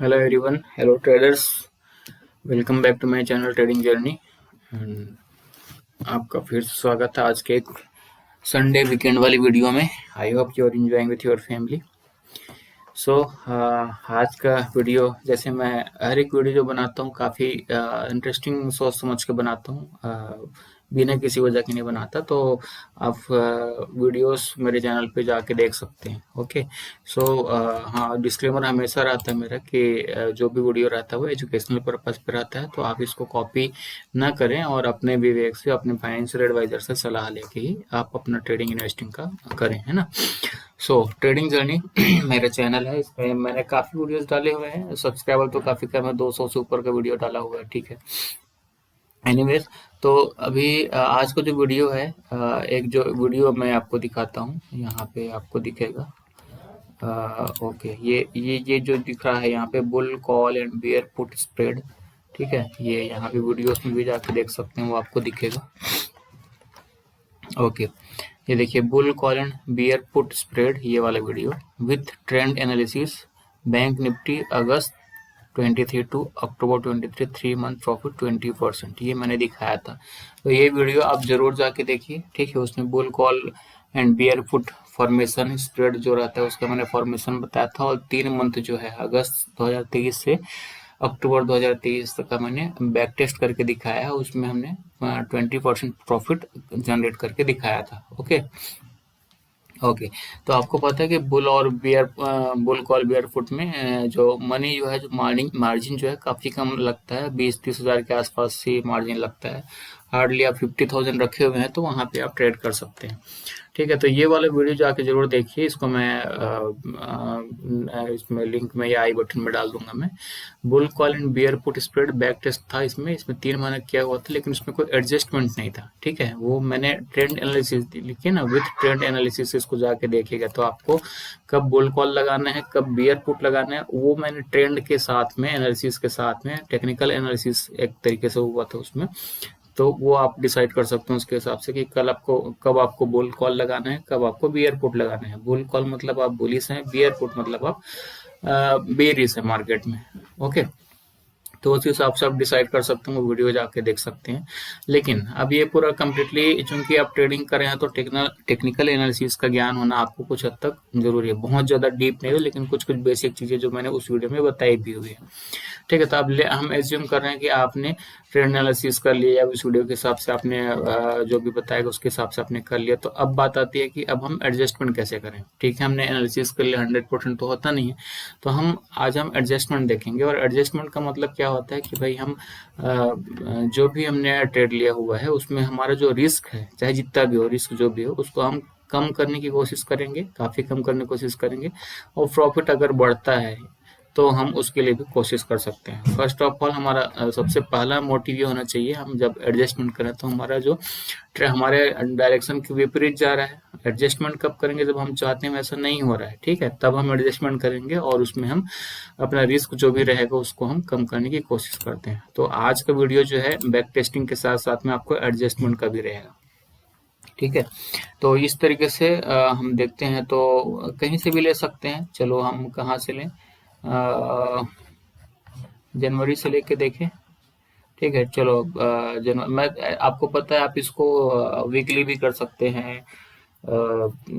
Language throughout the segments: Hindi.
Hello everyone, hello traders. Welcome back to my channel trading journey. And आपका फिर से स्वागत है आज के एक संडे वीकेंड वाली वीडियो में। I hope you are enjoying with your family. So आज का वीडियो, जैसे मैं हर एक वीडियो जो बनाता हूँ काफ़ी इंटरेस्टिंग सोच समझ के बनाता हूँ, बिना किसी वजह के नहीं बनाता। तो आप वीडियोस मेरे चैनल पे जाके देख सकते हैं। ओके। सो हाँ, डिस्क्लेमर हमेशा रहता है मेरा कि जो भी वीडियो रहता है वो एजुकेशनल पर्पज पे रहता है, तो आप इसको कॉपी ना करें और अपने विवेक से, अपने फाइनेंशियल एडवाइजर से सलाह लेके ही आप अपना ट्रेडिंग इन्वेस्टिंग का करें, है ना। सो ट्रेडिंग जर्नी मेरा चैनल है, इसमें मैंने काफ़ी वीडियोस डाले हुए हैं। सब्सक्राइबर तो काफ़ी कम है, 200 से ऊपर का वीडियो डाला हुआ है, ठीक है। एनीवेज, तो अभी आज का जो वीडियो है, एक जो वीडियो मैं आपको दिखाता हूँ, यहाँ पे आपको दिखेगा। ओके, ये जो दिख रहा है यहाँ पे, bull call and bear put spread, ठीक है। ये यहाँ पे वीडियोस में भी जाके देख सकते हैं, वो आपको दिखेगा। ओके, ये देखिए, bull call and bear put spread, ये वाला video with trend analysis, bank Nifty August 23 to October 23, 3 month profit 20%, ये मैंने दिखाया था। तो ये वीडियो आप जरूर जाके देखिए, ठीक है। उसमें bull call and bear put formation spread जो रहता है उसका मैंने फॉर्मेशन बताया था, और 3 मंथ जो है अगस्त 2023 से अक्टूबर 2023 तक का मैंने बैक टेस्ट करके दिखाया है। उसमें हमने 20% प्रॉफिट जनरेट करके दिखाया था। ओके। ओके, तो आपको पता है कि बुल और bear, bull call bear put में जो मनी जो है, जो मार्जिन जो है काफ़ी कम लगता है, 20-30 हज़ार के आसपास ही मार्जिन लगता है। हार्डली आप 50,000 रखे हुए हैं तो वहाँ पे आप ट्रेड कर सकते हैं, ठीक है। तो ये वाला वीडियो जाके जरूर देखिए, इसको मैं इसमें लिंक में या आई बटन में डाल दूंगा मैं। Bull call and bear put spread back test था, इसमें 3 महीने किया हुआ था, लेकिन उसमें कोई एडजस्टमेंट नहीं था, ठीक है। वो मैंने ट्रेंड एनालिसिस लिखी ना, विथ ट्रेंड एनालिसिस, इसको जाके देखिएगा तो आपको कब बुल कॉल लगाना है, कब बियर पुट लगाना है, वो मैंने ट्रेंड के साथ में, एनालिसिस के साथ में, टेक्निकल एनालिसिस एक तरीके से हुआ था उसमें। तो वो आप डिसाइड कर सकते हो उसके हिसाब से कि कब आपको बुल कॉल लगाना है, कब आपको बियर पुट लगाना है। बुल कॉल मतलब आप बुलिश हैं, बियर पुट मतलब आप बेरिश है मार्केट में। ओके, तो उस हिसाब से आप डिसाइड कर सकते हो, वीडियो जाके देख सकते हैं। लेकिन अब ये पूरा कम्प्लीटली, चूंकि आप ट्रेडिंग कर रहे हैं तो टेक्निकल एनालिसिस का ज्ञान होना आपको कुछ हद तक जरूरी है। बहुत ज़्यादा डीप नहीं है, लेकिन कुछ कुछ बेसिक चीज़ें जो मैंने उस वीडियो में बताई भी हुई है, ठीक है। तो अब हम एज्यूम कर रहे हैं कि आपने ट्रेंड एनालिसिस कर लिया, या उस वीडियो के हिसाब से आपने जो भी बताएगा उसके हिसाब से आपने कर लिया। तो अब बात आती है कि अब हम एडजस्टमेंट कैसे करें, ठीक है। हमने एनालिसिस कर लिया, 100% तो होता नहीं है, तो आज हम एडजस्टमेंट देखेंगे। और एडजस्टमेंट का मतलब क्या होता है कि भाई हम जो भी हमने ट्रेड लिया हुआ है उसमें हमारा जो रिस्क है, चाहे जितना भी हो रिस्क, जो भी हो, उसको हम कम करने की कोशिश करेंगे, काफ़ी कम करने की कोशिश करेंगे। और प्रॉफिट अगर बढ़ता है तो हम उसके लिए भी कोशिश कर सकते हैं। फर्स्ट ऑफ ऑल हमारा सबसे पहला मोटिव ये होना चाहिए, हम जब एडजस्टमेंट करें तो हमारा जो हमारे डायरेक्शन के विपरीत जा रहा है। एडजस्टमेंट कब करेंगे, जब हम चाहते हैं वैसा नहीं हो रहा है, ठीक है, तब हम एडजस्टमेंट करेंगे और उसमें हम अपना रिस्क जो भी रहेगा उसको हम कम करने की कोशिश करते हैं। तो आज का वीडियो जो है बैक टेस्टिंग के साथ साथ में आपको एडजस्टमेंट का भी रहेगा, ठीक है। तो इस तरीके से हम देखते हैं, तो कहीं से भी ले सकते हैं। चलो हम कहाँ से लें, जनवरी से लेके देखें, ठीक है। चलो जनवरी, मैं आपको पता है आप इसको वीकली भी कर सकते हैं,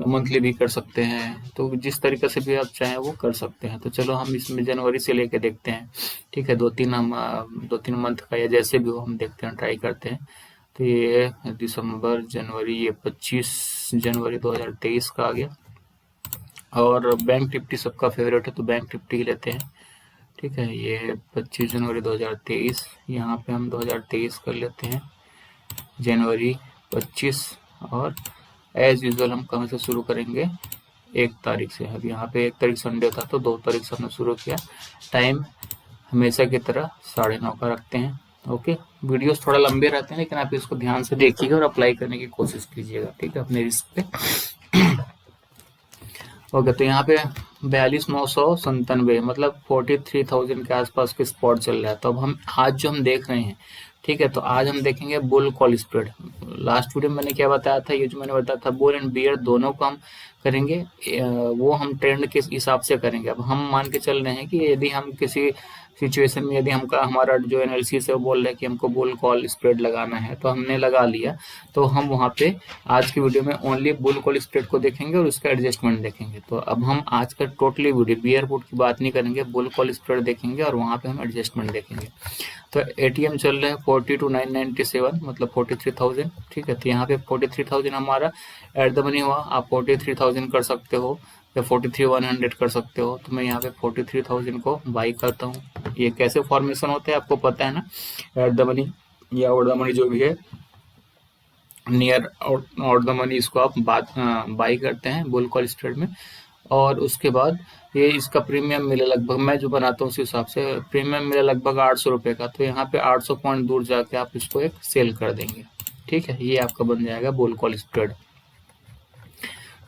मंथली भी कर सकते हैं, तो जिस तरीके से भी आप चाहें वो कर सकते हैं। तो चलो हम इसमें जनवरी से लेके देखते हैं, ठीक है। 2-3 मंथ का, या जैसे भी हो हम देखते हैं, ट्राई करते हैं। तो ये दिसंबर, जनवरी, ये 25 जनवरी 2023 का आ गया। और बैंक निफ्टी सबका फेवरेट है तो बैंक निफ्टी ही लेते हैं, ठीक है। ये 25 जनवरी 2023, यहाँ पे हम 2023 कर लेते हैं, जनवरी 25। और एज यूजल हम कहाँ से शुरू करेंगे, 1 तारीख से। अब यहाँ पे 1 तारीख संडे था तो 2 तारीख से हमने शुरू किया। टाइम हमेशा की तरह 9:30 का रखते हैं। ओके, वीडियोस थोड़ा लंबे रहते हैं, लेकिन आप इसको ध्यान से देखिएगा और अप्लाई करने की कोशिश कीजिएगा, ठीक है, अपने रिस्क पे। ओके, तो यहाँ पे 42,997, मतलब 43,000 के आसपास के स्पॉट चल रहा है। तो अब हम आज जो हम देख रहे हैं, ठीक है, तो आज हम देखेंगे bull call spread. Last video में मैंने क्या बताया था, ये जो मैंने बताया था, बुल एंड बियर दोनों को हम करेंगे, वो हम ट्रेंड के हिसाब से करेंगे। अब हम मान के चल रहे हैं कि यदि हम किसी सिचुएशन में, यदि हमका हमारा जो एनालिसिस है वो बोल रहा है कि हमको बुल कॉल स्प्रेड लगाना है, तो हमने लगा लिया, तो हम वहाँ पे आज की वीडियो में ओनली बुल कॉल स्प्रेड को देखेंगे और उसका एडजस्टमेंट देखेंगे। तो अब हम आज का टोटली वीडियो बियर पुट की बात नहीं करेंगे, बुल कॉल स्प्रेड देखेंगे और वहाँ पे हम एडजस्टमेंट देखेंगे। तो एटीएम चल रहा है 42,997, मतलब 43,000, ठीक है। तो यहाँ पे 43,000 हमारा एट द मनी हुआ। आप 43,000 कर सकते हो या 43,100 कर सकते हो। तो मैं यहाँ पे 43,000 को बाई करता हूँ। ये कैसे फॉर्मेशन होता है आपको पता है ना, एट द मनी या आउट द मनी जो भी है, नियर आउट द मनी, इसको आप बाई करते हैं बुल कॉल स्प्रेड में। और उसके बाद ये इसका प्रीमियम मिले लगभग, मैं जो बनाता हूँ उस हिसाब से प्रीमियम मिले लगभग 800 रुपये का। तो यहाँ पे 800 पॉइंट दूर जाके आप इसको एक सेल कर देंगे, ठीक है। ये आपका बन जाएगा बुल कॉल स्प्रेड,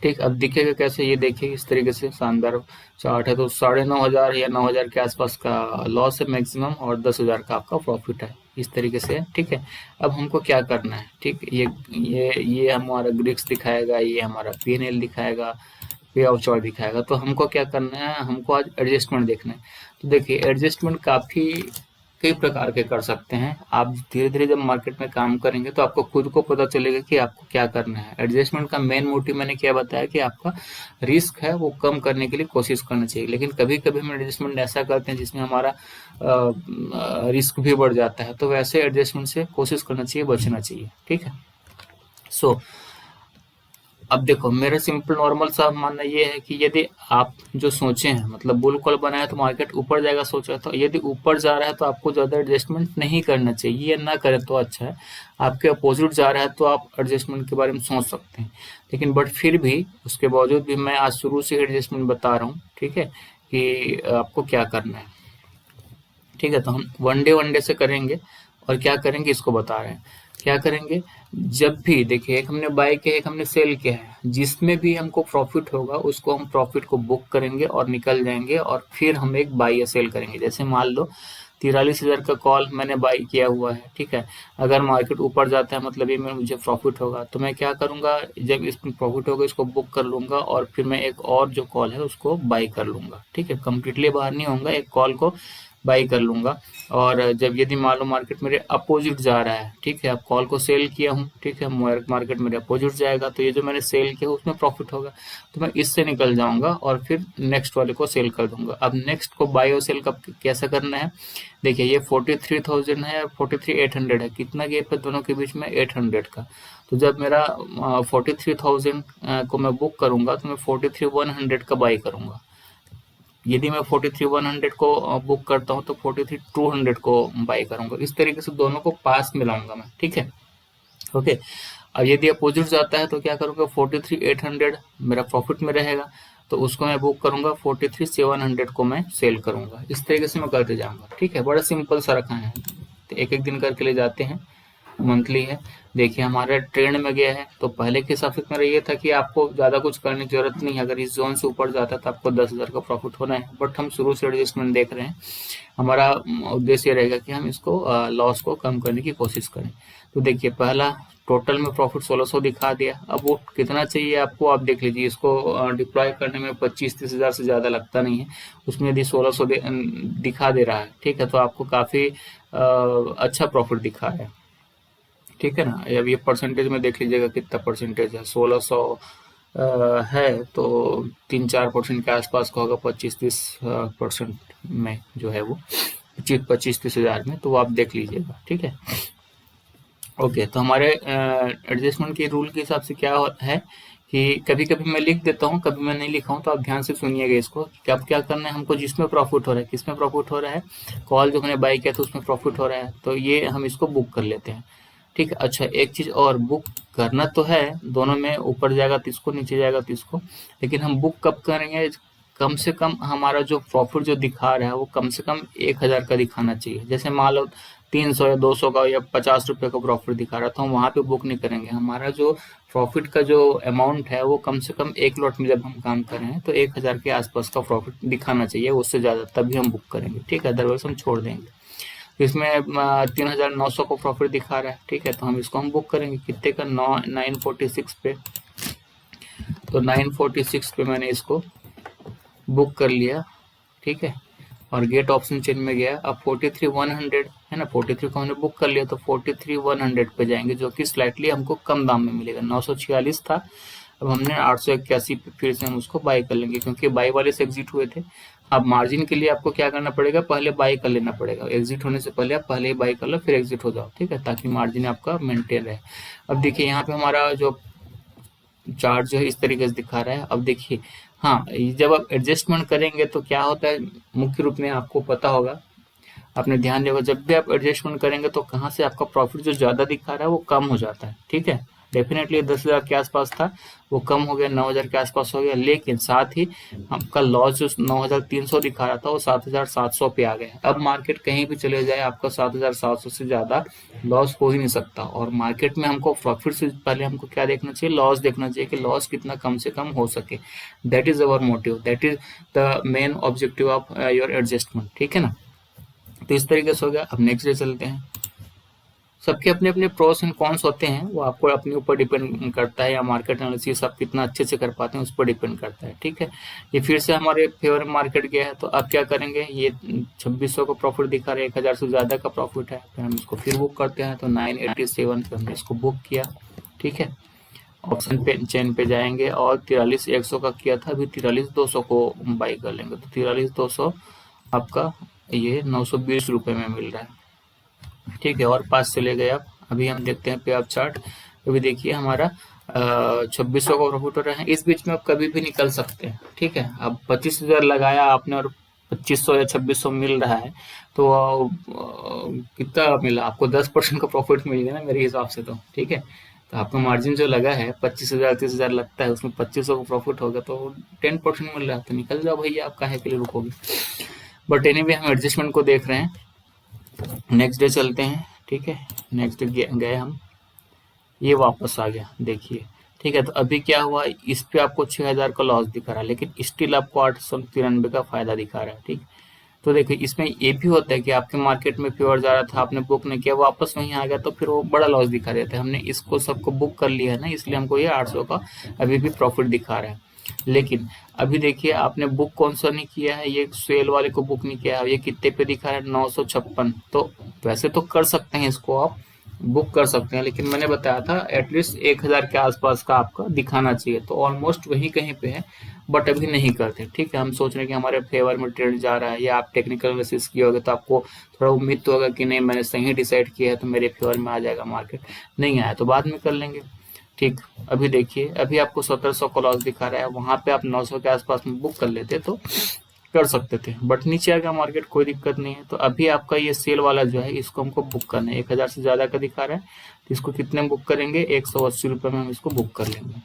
ठीक। अब दिखेगा कैसे, ये देखिए इस तरीके से शानदार चार्ट है। तो 9,500 या 9,000 के आसपास का लॉस है मैक्सिमम, और 10,000 का आपका प्रॉफिट है, इस तरीके से, ठीक है। अब हमको क्या करना है, ठीक, ये हमारा ग्रिक्स दिखाएगा, ये हमारा पीएनएल दिखाएगा, पे ऑफ चार्ट दिखाएगा। तो हमको क्या करना है, हमको आज एडजस्टमेंट देखना है। तो देखिए एडजस्टमेंट काफ़ी कई प्रकार के कर सकते हैं। आप धीरे धीरे जब मार्केट में काम करेंगे तो आपको खुद को पता चलेगा कि आपको क्या करना है। एडजस्टमेंट का मेन मोटिव मैंने क्या बताया कि आपका रिस्क है वो कम करने के लिए कोशिश करना चाहिए। लेकिन कभी कभी हम एडजस्टमेंट ऐसा करते हैं जिसमें हमारा रिस्क भी बढ़ जाता है, तो वैसे एडजस्टमेंट से कोशिश करना चाहिए, बचना चाहिए, ठीक है। सो अब देखो मेरा सिंपल नॉर्मल सा मानना ये है कि यदि आप जो सोचे हैं, मतलब बुल कॉल बनाया तो मार्केट ऊपर जाएगा सोचा, तो यदि ऊपर जा रहा है तो आपको ज़्यादा एडजस्टमेंट नहीं करना चाहिए, या ना करें तो अच्छा है। आपके अपोजिट जा रहा है तो आप एडजस्टमेंट के बारे में सोच सकते हैं। लेकिन बट फिर भी उसके बावजूद भी मैं आज शुरू से एडजस्टमेंट बता रहा हूँ, ठीक है, कि आपको क्या करना है, ठीक है। तो हम वन डे से करेंगे, और क्या करेंगे इसको बता रहे हैं। क्या करेंगे, जब भी देखिए एक हमने बाय किया, एक हमने सेल किया है, जिसमें भी हमको प्रॉफिट होगा उसको हम प्रॉफिट को बुक करेंगे और निकल जाएंगे, और फिर हम एक बाय या सेल करेंगे। जैसे मान लो 43,000 का कॉल मैंने बाय किया हुआ है, ठीक है। अगर मार्केट ऊपर जाता है मतलब ये में मुझे प्रॉफिट होगा, तो मैं क्या करूंगा, जब इसमें प्रॉफिट होगा इसको बुक कर लूंगा, और फिर मैं एक और जो कॉल है उसको बाय कर लूंगा, ठीक है। कंप्लीटली बाहर नहीं होऊंगा, एक कॉल को बाई कर लूंगा। और जब यदि मान लो मार्केट मेरे अपोजिट जा रहा है, ठीक है, अब कॉल को सेल किया हूँ, ठीक है, मार्केट मेरे अपोजिट जाएगा, तो ये जो मैंने सेल किया उसमें प्रॉफिट होगा, तो मैं इससे निकल जाऊंगा और फिर नेक्स्ट वाले को सेल कर दूंगा। अब नेक्स्ट को बाई और सेल कब कैसा करना है, देखिए ये 43,000 है, 43,800 है, कितना गैप है दोनों के बीच में, 800 का। तो जब मेरा 43,000 को मैं बुक करूंगा तो मैं 43,100 का बाई करूंगा। यदि मैं 43,100 को बुक करता हूँ तो 43,200 को बाई करूंगा। इस तरीके से दोनों को पास मिलाऊंगा मैं, ठीक है, ओके। अब यदि अपोजिट जाता है तो क्या करूंगा, 43,800 मेरा प्रॉफिट में रहेगा, तो उसको मैं बुक करूंगा, 43,700 को मैं सेल करूंगा। इस तरीके से मैं करते जाऊंगा, ठीक है। बड़ा सिंपल सा रखा है, तो एक एक दिन करके ले जाते हैं, मंथली है। देखिए हमारा ट्रेंड में गया है, तो पहले के हिसाब से मेरा ये था कि आपको ज़्यादा कुछ करने की जरूरत नहीं है, अगर इस जोन से ऊपर जाता तो आपको 10,000 का प्रॉफिट होना है। बट हम शुरू से एडजस्टमेंट देख रहे हैं, हमारा उद्देश्य रहेगा कि हम इसको लॉस को कम करने की कोशिश करें। तो देखिए पहला टोटल में प्रॉफिट 1600 दिखा दिया। अब वो कितना चाहिए आपको, आप देख लीजिए, इसको डिप्लॉय करने में 25-30 हज़ार से ज़्यादा लगता नहीं है, उसमें यदि 1600 दिखा दे रहा है, ठीक है, तो आपको काफ़ी अच्छा प्रॉफिट दिखा है, ठीक है ना। अब ये परसेंटेज में देख लीजिएगा कितना परसेंटेज है, 1600 है, तो 3-4% के आसपास का होगा, 25-30% में जो है वो 25-30 हज़ार में, तो वो आप देख लीजिएगा, ठीक है, ओके। तो हमारे एडजस्टमेंट के रूल के हिसाब से क्या है कि कभी कभी मैं लिख देता हूँ, कभी मैं नहीं लिखा हूँ, तो आप ध्यान से सुनिएगा इसको। कब क्या करना है हमको, जिसमें प्रॉफिट हो रहा है, किसमें प्रॉफिट हो रहा है, कॉल जो मैंने बाई किया था उसमें प्रॉफिट हो रहा है, तो ये हम इसको बुक कर लेते हैं, ठीक है। अच्छा एक चीज़ और, बुक करना तो है दोनों में, ऊपर जाएगा तो इसको, नीचे जाएगा तो इसको, लेकिन हम बुक कब करेंगे, कम से कम हमारा जो प्रॉफिट जो दिखा रहा है वो कम से कम 1,000 का दिखाना चाहिए। जैसे मान लो 300 या 200 का या 50 रुपये का प्रॉफिट दिखा रहा था, हम वहाँ पे बुक नहीं करेंगे। हमारा जो प्रॉफिट का जो अमाउंट है वो कम से कम एक लॉट में जब हम काम कर रहे हैं तो 1,000 के आसपास का प्रॉफिट दिखाना चाहिए, उससे ज़्यादा तभी हम बुक करेंगे, ठीक है, अदरवाइज हम छोड़ देंगे। तो इसमें 3,900 का प्रॉफिट दिखा रहा है, ठीक है, तो हम इसको हम बुक करेंगे कितने का, 946 पे। तो 946 पे मैंने इसको बुक कर लिया, ठीक है, और गेट ऑप्शन चेन में गया। अब 43,100 है ना, 43 को हमने बुक कर लिया, तो 43,100 पे जाएंगे, जो कि स्लाइटली हमको कम दाम में मिलेगा। 946 था, अब हमने 881 पे फिर से हम उसको बाय कर लेंगे, क्योंकि बाय वाले से एग्जिट हुए थे। अब मार्जिन के लिए आपको क्या करना पड़ेगा, पहले बाय कर लेना पड़ेगा, एग्जिट होने से पहले आप पहले ही बाय कर लो, फिर एग्जिट हो जाओ, ठीक है, ताकि मार्जिन आपका मेंटेन रहे। अब देखिए यहाँ पे हमारा जो चार्ट जो है इस तरीके से दिखा रहा है। अब देखिए, हाँ, जब आप एडजस्टमेंट करेंगे तो क्या होता है, मुख्य रूप में आपको पता होगा, आपने ध्यान दिया होगा, जब भी आप एडजस्टमेंट करेंगे तो कहाँ से आपका प्रॉफिट जो ज़्यादा दिखा रहा है वो कम हो जाता है, ठीक है। डेफिनेटली 10,000 के आसपास था, वो कम हो गया, 9,000 के आसपास हो गया, लेकिन साथ ही आपका लॉस जो 9,300 दिखा रहा था वो 7,700 पे आ गया। अब मार्केट कहीं भी चले जाए, आपका 7,700 से ज़्यादा लॉस हो ही नहीं सकता। और मार्केट में हमको प्रॉफिट से पहले हमको क्या देखना चाहिए, लॉस देखना चाहिए कि लॉस कितना कम से कम हो सके। That is our motive, that is the main objective of your adjustment, ठीक है ना। तो इस तरीके से हो गया। अब नेक्स्ट डे चलते हैं। सबके अपने अपने प्रोस एंड कॉन्स होते हैं, वो आपको अपने ऊपर डिपेंड करता है, या मार्केट एनालिसिस आप कितना अच्छे से कर पाते हैं उस पर डिपेंड करता है, ठीक है। ये फिर से हमारे फेवर में मार्केट गया है, तो अब क्या करेंगे, ये 2600 का प्रॉफिट दिखा रहे हैं, 1000 से ज़्यादा का प्रॉफिट है, फिर हम इसको फिर बुक करते हैं, तो 987 पे हमने इसको बुक किया, ठीक है। ऑप्शन पे चेन पे जाएंगे और 43,100 का किया था, अभी 43,200 को बाई कर लेंगे, तो 43,200 आपका ये 920 रुपये में मिल रहा है, ठीक है। और पास चले गए आप, अभी हम देखते हैं पे आप चार्ट। अभी देखिए हमारा 2600 का प्रॉफिट हो रहा है, इस बीच में आप कभी भी निकल सकते हैं, ठीक है। अब 25,000 लगाया आपने और 2500 या 2600 मिल रहा है, तो कितना मिला आपको, 10% का प्रॉफिट मिल गया ना मेरे हिसाब से, तो ठीक है। तो आपका मार्जिन जो लगा है 25,000 30,000 लगता है, उसमें 2500 का प्रॉफिट होगा, तो 10% मिल रहा है, तो निकल जाओ भैया, आप काहे के लिए रुकोगे। बट एनीवे हम एडजस्टमेंट को देख रहे हैं। नेक्स्ट डे चलते हैं, ठीक है। नेक्स्ट डे गए हम, ये वापस आ गया, देखिए, ठीक है। तो अभी क्या हुआ, इस पे आपको 6,000 का लॉस दिखा रहा है, लेकिन स्टिल आपको 893 का फायदा दिखा रहा है, ठीक। तो देखिए इसमें ये भी होता है कि आपके मार्केट में फेवर जा रहा था, आपने बुक नहीं किया, वापस वहीं आ गया, तो फिर वो बड़ा लॉस दिखा देता है। हमने इसको सबको बुक कर लिया है ना, इसलिए हमको ये 800 का अभी भी प्रॉफिट दिखा रहा है। लेकिन अभी देखिए आपने बुक कौन सा नहीं किया है, ये सेल वाले को बुक नहीं किया है, ये कितने पे दिखा है, 956। तो वैसे तो कर सकते हैं, इसको आप बुक कर सकते हैं, लेकिन मैंने बताया था एटलीस्ट 1,000 के आसपास का आपका दिखाना चाहिए, तो ऑलमोस्ट वही कहीं पे है, बट अभी नहीं करते, ठीक है। हम सोच रहे हैं कि हमारे फेवर में ट्रेंड जा रहा है, या आप टेक्निकल एनालिसिस किए होगे तो आपको थोड़ा उम्मीद तो होगा कि नहीं मैंने सही डिसाइड किया है, तो मेरे फेवर में आ जाएगा मार्केट, नहीं आया तो बाद में कर लेंगे, ठीक। अभी देखिए अभी आपको 1700 का लॉस दिखा रहा है, वहां पे आप 900 के आसपास में बुक कर लेते तो कर सकते थे, बट नीचे आ गया मार्केट, कोई दिक्कत नहीं है। तो अभी आपका ये सेल वाला जो है इसको हमको बुक करना है, 1,000 से ज्यादा का दिखा रहा है, तो इसको कितने बुक करेंगे, 180 रुपये में हम इसको बुक कर लेंगे।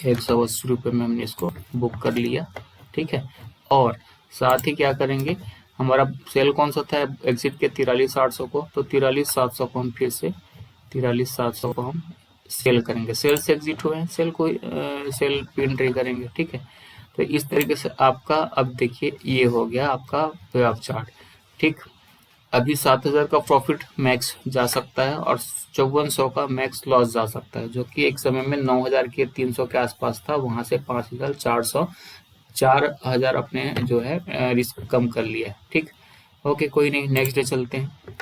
180 रुपये में हमने इसको बुक कर लिया, ठीक है। और साथ ही क्या करेंगे, हमारा सेल कौन सा था एग्जिट के 43,800 को, तो 43,700 को हम फिर से 43,700 को हम सेल करेंगे, सेल से एग्जिट हुए हैं, सेल को सेल एंट्री करेंगे, ठीक है। तो इस तरीके से आपका, अब देखिए ये हो गया आपका वे ऑफ चार्ट, ठीक। अभी 7,000 का प्रॉफिट मैक्स जा सकता है और 5400 का मैक्स लॉस जा सकता है, जो कि एक समय में 9,000 के 300 के आसपास था, वहां से 5,400 4,000 अपने जो है रिस्क कम कर लिया है, ठीक। ओके, कोई नहीं, नेक्स्ट डे चलते हैं।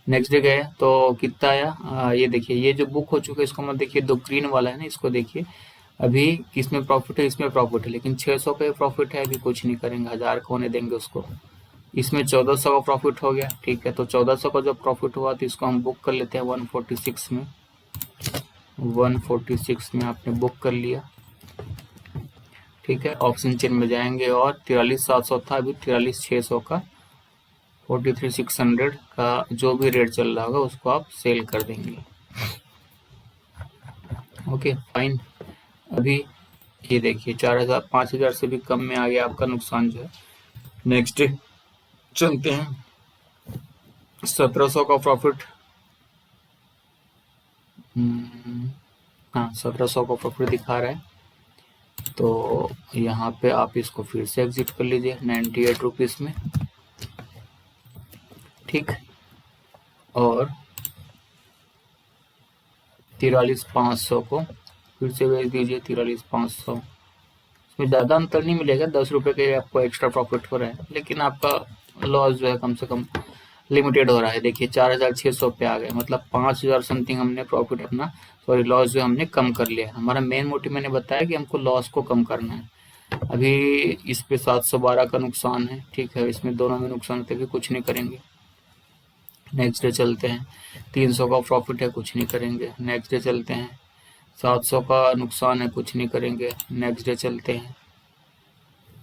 नेक्स्ट डे गए तो कितना आया, ये देखिए, ये जो बुक हो चुका है इसको मत देखिए, दो ग्रीन वाला है ना, इसको देखिए। अभी किसमें प्रॉफिट है, इसमें प्रॉफिट है, लेकिन 600 पे प्रॉफिट है, अभी कुछ नहीं करेंगे, 1,000 का होने देंगे उसको। इसमें 1,400 का प्रॉफिट हो गया, ठीक है। तो 1,400 का जब प्रॉफिट हुआ तो इसको हम बुक कर लेते हैं 146 में, 146 में आपने बुक कर लिया, ठीक है। ऑप्शन चेन में जाएंगे और 43,700 था, अभी 43,600 का 43,600 का जो भी रेट चल रहा होगा उसको आप सेल कर देंगे। Okay fine. अभी ये देखिए 4,000 5,000 से भी कम में आ गया आपका नुकसान जो है। नेक्स्ट चलते हैं, 1,700 का प्रॉफिट, हाँ 1,700 का प्रॉफिट दिखा रहा है, तो यहाँ पे आप इसको फिर से एग्जिट कर लीजिए 98 रुपीज में, ठीक। और 43,500 को फिर से भेज दीजिए 43,500। इसमें ज़्यादा अंतर नहीं मिलेगा, 10 रुपये के आपको एक्स्ट्रा प्रॉफिट हो रहा है, लेकिन आपका लॉस जो है कम से कम लिमिटेड हो रहा है। देखिए 4,600 पे आ गए, मतलब 5,000 समथिंग हमने प्रॉफिट अपना, सॉरी लॉस जो हमने कम कर लिया। हमारा मेन मोटिव मैंने बताया कि हमको लॉस को कम करना है। अभी इस पे 712 का नुकसान है, ठीक है, इसमें दोनों में नुकसान होते हुए कुछ नहीं करेंगे। नेक्स्ट डे चलते हैं, 300 का प्रॉफिट है, कुछ नहीं करेंगे। नेक्स्ट डे चलते हैं, 700 का नुकसान है, कुछ नहीं करेंगे। नेक्स्ट डे चलते हैं,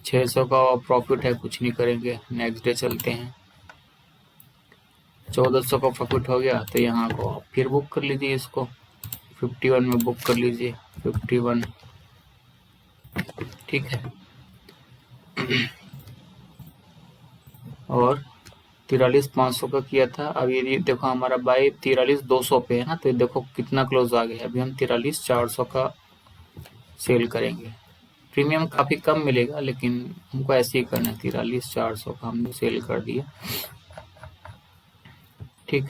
600 का प्रॉफिट है, कुछ नहीं करेंगे। नेक्स्ट डे चलते हैं, 1400 का प्रॉफिट हो गया, तो यहाँ को आप फिर बुक कर लीजिए, इसको 51 में बुक कर लीजिए, 51, ठीक है। और 43,500 का किया था। अब ये देखो हमारा बाई 43,200 पे है ना, तो देखो कितना क्लोज आ गया। अभी हम 43,400 का सेल करेंगे। प्रीमियम काफ़ी कम मिलेगा, लेकिन हमको ऐसे ही करना है। 43,400 का हमने सेल कर दिया, ठीक,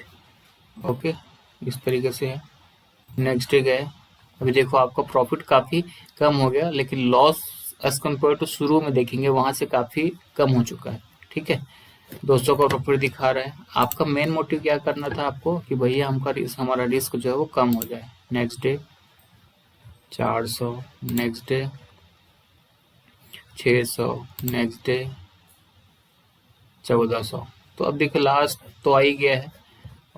ओके, इस तरीके से है। नेक्स्ट डे गए, अभी देखो आपका प्रॉफिट काफ़ी कम हो गया, लेकिन लॉस एज कम्पेयर टू शुरू में देखेंगे वहाँ से काफ़ी कम हो चुका है, ठीक है। 200 का प्रॉफिट दिखा रहा है। आपका मेन मोटिव क्या करना था आपको कि भैया हमारा रिस्क जो है वो कम हो जाए। Next day 400, next day 600, next day 1400। तो अब देखिए लास्ट तो आ ही गया है,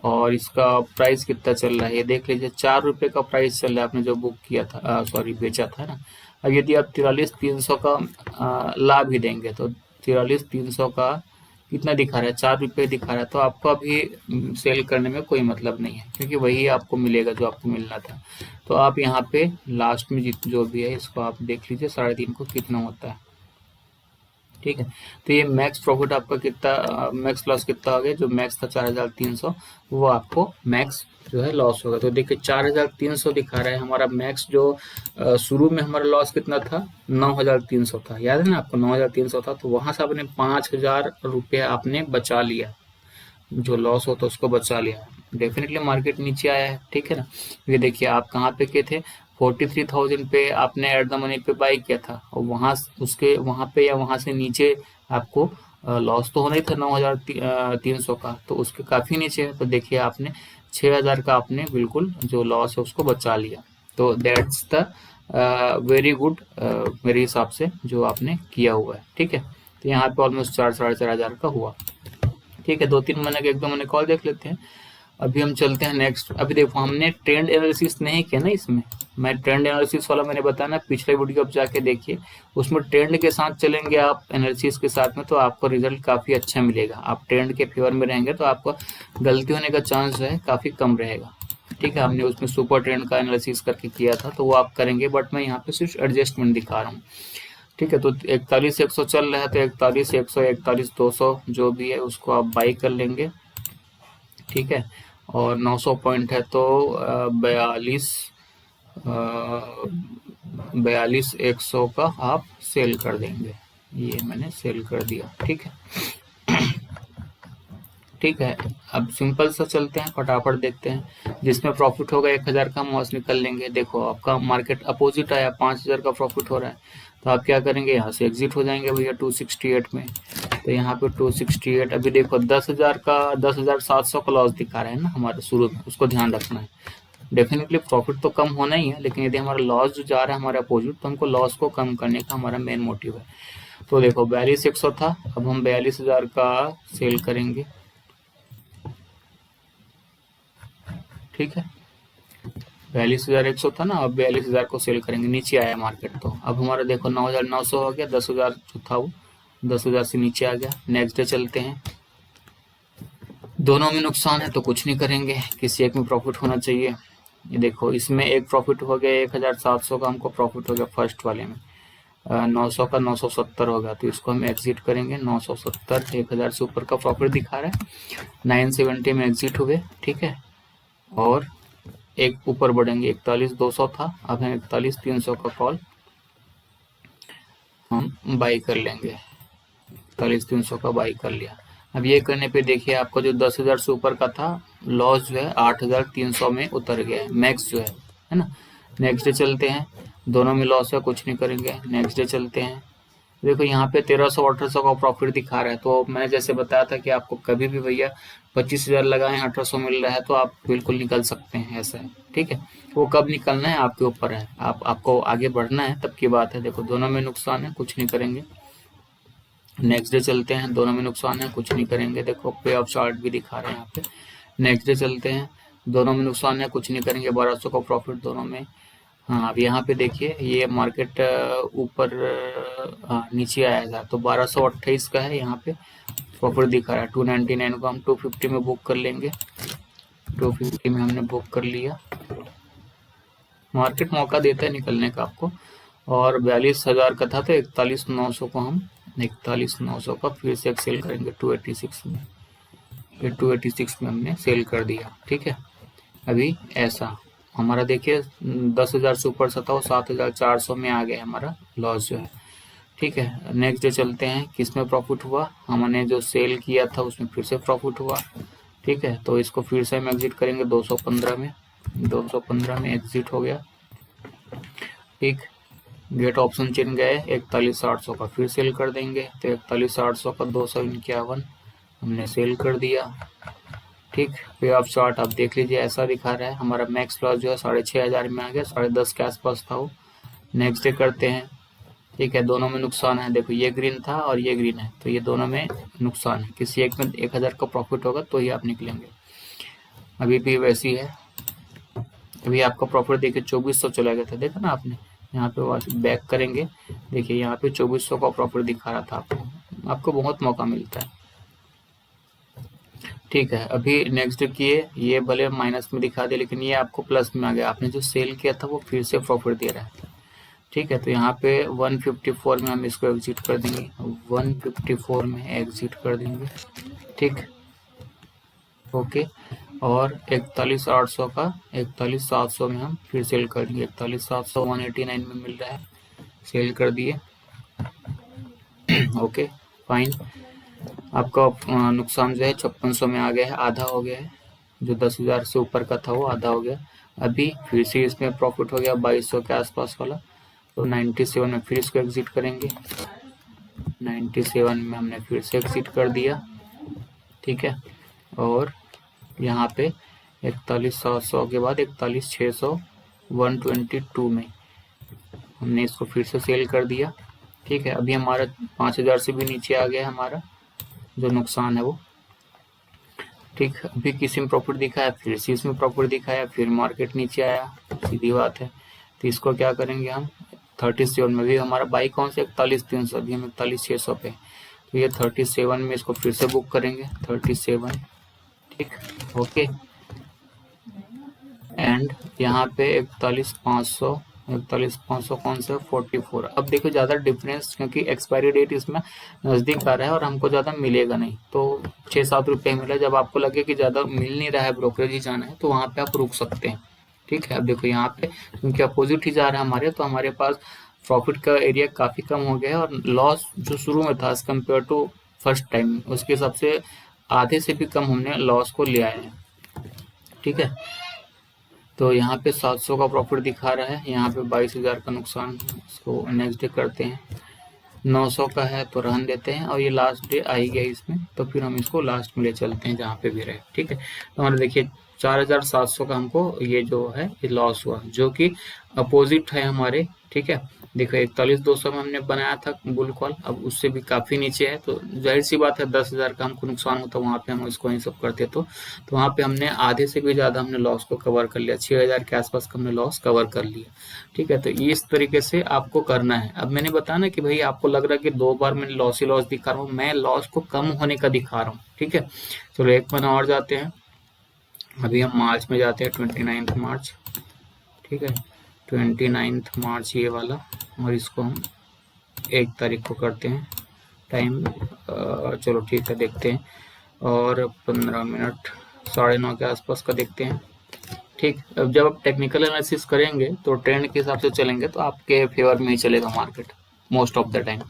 और इसका प्राइस कितना चल रहा है ये देख लीजिए। 4 रुपये का प्राइस चल रहा है, आपने जो बुक किया था, सॉरी बेचा था ना। अब यदि आप 43,300 का लाभ ही देंगे, तो 43,300 का कितना दिखा रहा है, 4 रुपये दिखा रहा है, तो आपको अभी सेल करने में कोई मतलब नहीं है, क्योंकि वही आपको मिलेगा जो आपको मिलना था। तो आप यहाँ पे लास्ट में जो भी है इसको आप देख लीजिए 3.5 को कितना होता है, ठीक है। तो ये मैक्स प्रॉफिट आपका कितना, मैक्स लॉस कितना हो गया, जो मैक्स था 4,300, वो आपको मैक्स जो है लॉस होगा। तो देखिए 4,300 दिखा रहा है हमारा मैक्स, जो शुरू में हमारा लॉस कितना था, 9,300 था, याद है ना आपको, 9,300 था। तो वहां से आपने 5,000 रुपये आपने बचा लिया, जो लॉस होता उसको बचा लिया। डेफिनेटली मार्केट नीचे आया है, ठीक है ना। ये देखिए आप कहाँ पे के थे, 43,000 पे आपने एट द मनी पे बाई किया था, और वहां पे या वहां से नीचे आपको लॉस तो होना ही था 9,300 का, तो उसके काफी नीचे है। तो देखिए आपने 6,000 का आपने बिल्कुल जो लॉस है उसको बचा लिया। तो दैट्स द वेरी गुड मेरे हिसाब से जो आपने किया हुआ है, ठीक है। तो यहाँ पे ऑलमोस्ट 4-4.5 का हुआ, ठीक है। 2-3 महीने के 1-2 महीने कॉल देख लेते हैं। अभी हम चलते हैं नेक्स्ट। अभी देखो हमने ट्रेंड एनालिसिस नहीं किया ना इसमें, मैं ट्रेंड एनालिसिस वाला मैंने बताया ना, पिछले वीडियो आप जाके देखिए, उसमें ट्रेंड के साथ चलेंगे आप एनालिसिस के साथ में, तो आपको रिजल्ट काफ़ी अच्छा मिलेगा। आप ट्रेंड के फेवर में रहेंगे तो आपको गलती होने का चांस जो है काफ़ी कम रहेगा, ठीक है। हमने उसमें सुपर ट्रेंड का एनालिसिस करके किया था, तो वो आप करेंगे, बट मैं यहाँ पे सिर्फ एडजस्टमेंट दिखा रहा हूँ, ठीक है। तो 41,100 चल रहा है, तो 41,100, 41,200 जो भी है उसको आप बाई कर लेंगे, ठीक है। और 900 पॉइंट है, तो 42,100 का आप सेल कर देंगे। ये मैंने सेल कर दिया, ठीक है, ठीक है। अब सिंपल सा चलते हैं, फटाफट देखते हैं। जिसमें प्रॉफिट होगा 1,000 का हम वहाँ निकल लेंगे। देखो आपका मार्केट अपोजिट आया, 5,000 का प्रॉफिट हो रहा है, तो आप क्या करेंगे, यहाँ से एग्जिट हो जाएंगे भैया 268 में। तो यहाँ पे 268, अभी देखो 10,000 का 10,700 का लॉस दिखा रहा है ना हमारे शुरू में, उसको ध्यान रखना है। डेफिनेटली प्रॉफिट तो कम होना ही है, लेकिन यदि हमारा लॉस जो जा रहा है हमारे अपोजिट, तो हमको लॉस को कम करने का हमारा मेन मोटिव है। तो देखो 42,100 था, अब हम 42,000 का सेल करेंगे, ठीक है। 42,100 था ना, अब 42,000 को सेल करेंगे, नीचे आया मार्केट, तो अब हमारा देखो 9,900 हो गया, 10,000 जो था वो 10,000 से नीचे आ गया। नेक्स्ट डे चलते हैं, दोनों में नुकसान है तो कुछ नहीं करेंगे, किसी एक में प्रॉफिट होना चाहिए। ये देखो इसमें एक प्रॉफिट हो गया, 1,700 का हमको प्रॉफिट हो गया फर्स्ट वाले में, 900 का 970 होगा, तो इसको हम एग्जिट करेंगे। 970, 1,000 से ऊपर का प्रॉफिट दिखा रहा है, 970 में एग्जिट हुए, ठीक है। और एक ऊपर बढ़ेंगे, 41,200 था, अब है 41,300 का कॉल हम बाई कर लेंगे। 41,300 का बाई कर लिया। अब ये करने पे देखिए आपका जो 10,000 से ऊपर का था लॉस जो है 8,300 में उतर गया है, मैक्स जो है ना। नेक्स्ट डे चलते हैं, दोनों में लॉस है, कुछ नहीं करेंगे। नेक्स्ट डे चलते हैं, देखो यहाँ पे 1300-1800 का प्रॉफिट दिखा रहा है। तो मैंने जैसे बताया था कि आपको कभी भी भैया 25,000 लगाएं 1800 मिल रहा है तो आप बिल्कुल निकल सकते हैं, ऐसा है, ठीक है। वो कब निकलना है आपके ऊपर है, आपको आगे बढ़ना है तब की बात है। देखो दोनों में नुकसान है, कुछ नहीं करेंगे। नेक्स्ट डे चलते हैं, दोनों में नुकसान है, कुछ नहीं करेंगे। देखो पे ऑफ चार्ट भी दिखा रहे हैं यहाँ पे। नेक्स्ट डे चलते हैं, दोनों में नुकसान है, कुछ नहीं करेंगे। 1200 का प्रॉफिट दोनों में। हाँ, अब यहाँ पे देखिए ये मार्केट ऊपर नीचे आया था तो 1228 का है, यहाँ पे प्रॉफिट दिखा रहा है 299 को। हम 250 में बुक कर लेंगे, 250 में हमने बुक कर लिया। मार्केट मौका देता है निकलने का आपको। और 42,000 का था तो 41,900 को हम 41,900 का फिर से सेल करेंगे 286 में। फिर 286 में हमने सेल कर दिया, ठीक है। अभी ऐसा हमारा देखिए 10,000 से ऊपर था वो 7,400 में आ गया हमारा लॉस जो है, ठीक है। नेक्स्ट डे चलते हैं, किसमें प्रॉफिट हुआ, हमने जो सेल किया था उसमें फिर से प्रॉफिट हुआ, ठीक है। तो इसको फिर से हम एग्जिट करेंगे 215 में, 215 में एग्जिट हो गया, ठीक। गेट ऑप्शन चेन गए 41,800 का फिर सेल कर देंगे तो 41,800 का 251 हमने सेल कर दिया, ठीक। पे ऑफ चार्ट आप देख लीजिए ऐसा दिखा रहा है। हमारा मैक्स लॉस जो है 6,500 में आ गया, 10.5 के आसपास था वो। नेक्स्ट डे करते हैं, ठीक है। दोनों में नुकसान है, देखो ये ग्रीन था और ये ग्रीन है तो ये दोनों में नुकसान है। किसी एक में 1,000 का प्रॉफिट होगा तो ही आप निकलेंगे। अभी भी वैसी है, अभी आपका प्रॉफिट देखिए 2400 चला गया था, देखा ना आपने। यहाँ पे बैक करेंगे, देखिए यहाँ पे 2400 का प्रॉफिट दिखा रहा था आपको बहुत मौका मिलता है, ठीक है। अभी नेक्स्ट किए, ये भले माइनस में दिखा दे लेकिन ये आपको प्लस में आ गया। आपने जो सेल किया था वो फिर से प्रॉफिट दे रहा है, ठीक है। तो यहाँ पे 154 में हम इसको एग्जिट कर देंगे, 154 में एग्जिट कर देंगे, ठीक, ओके। और 41,800 का 41,700 में हम फिर सेल कर देंगे। 41,700 189 में मिल रहा है, सेल कर दिए, ओके फाइन। आपका नुकसान जो है 5600 में आ गया है, आधा हो गया है। जो 10,000 से ऊपर का था वो आधा हो गया। अभी फिर से इसमें प्रॉफिट हो गया 2200 के आसपास वाला, तो 97 में फिर इसको एग्जिट करेंगे। 97 में हमने फिर से एग्जिट कर दिया, ठीक है। और यहाँ पे 41,700 के बाद 41,600 122 में हमने इसको फिर से सेल कर दिया, ठीक है। अभी हमारा 5,000 से भी नीचे आ गया हमारा जो नुकसान है वो, ठीक। अभी किसी में प्रॉफिट दिखाया, फिर से इसमें प्रॉफिट दिखाया, फिर मार्केट नीचे आया, सीधी बात है। तो इसको क्या करेंगे हम 37 में भी हमारा बाई कौन से 41,300, अभी हम 41,600 पे, तो ये 37 में इसको फिर से बुक करेंगे 37, ठीक, ओके। एंड यहाँ पे 41,500 कौन सा 44। अब देखो ज़्यादा डिफरेंस क्योंकि एक्सपायरी डेट इसमें नज़दीक आ रहा है और हमको ज़्यादा मिलेगा नहीं, तो 6-7 रुपये मिला। जब आपको लगे कि ज़्यादा मिल नहीं रहा है, ब्रोकरेज ही जाना है, तो वहाँ पे आप रुक सकते हैं, ठीक है। अब देखो यहाँ पे क्योंकि अपोजिट ही जा रहा है हमारे, तो हमारे पास प्रॉफिट का एरिया काफ़ी कम हो गया है और लॉस जो शुरू में था as compare to first time उसके हिसाब से आधे से भी कम हमने लॉस को ले आए हैं, ठीक है। तो यहाँ पे 700 का प्रॉफिट दिखा रहा है, यहाँ पे 22,000 का नुकसान। इसको नेक्स्ट डे करते हैं, 900 का है तो रहन देते हैं और ये लास्ट डे आ ही गया इसमें, तो फिर हम इसको लास्ट में ले चलते हैं जहाँ पे भी रहे, ठीक है। तो हमारे देखिए 4,700 का हमको ये जो है ये लॉस हुआ जो कि अपोजिट है हमारे, ठीक है। देखो 41,200 में हमने बनाया था बुल कॉल, अब उससे भी काफ़ी नीचे है, तो जाहिर सी बात है 10,000 का हमको नुकसान होता, वहाँ पे हम इसको ये सब करते तो वहाँ पे हमने आधे से भी ज़्यादा हमने लॉस को कवर कर लिया, 6,000 के आसपास का हमने लॉस कवर कर लिया, ठीक है। तो इस तरीके से आपको करना है। अब मैंने बताया ना कि भाई आपको लग रहा है कि 2 बार मैं लॉस ही लॉस दिखा रहा हूँ, मैं लॉस को कम होने का दिखा रहा हूँ, ठीक है। चलो एक महीना और जाते हैं, अभी हम मार्च में जाते हैं 29 मार्च, ठीक है। 29 मार्च ये वाला, और इसको हम 1 तारीख को करते हैं टाइम, चलो ठीक है देखते हैं, और 15 मिनट 9:30 के आसपास का देखते हैं, ठीक। अब जब आप टेक्निकल एनालिसिस करेंगे तो ट्रेंड के हिसाब से चलेंगे तो आपके फेवर में ही चलेगा market most of the time.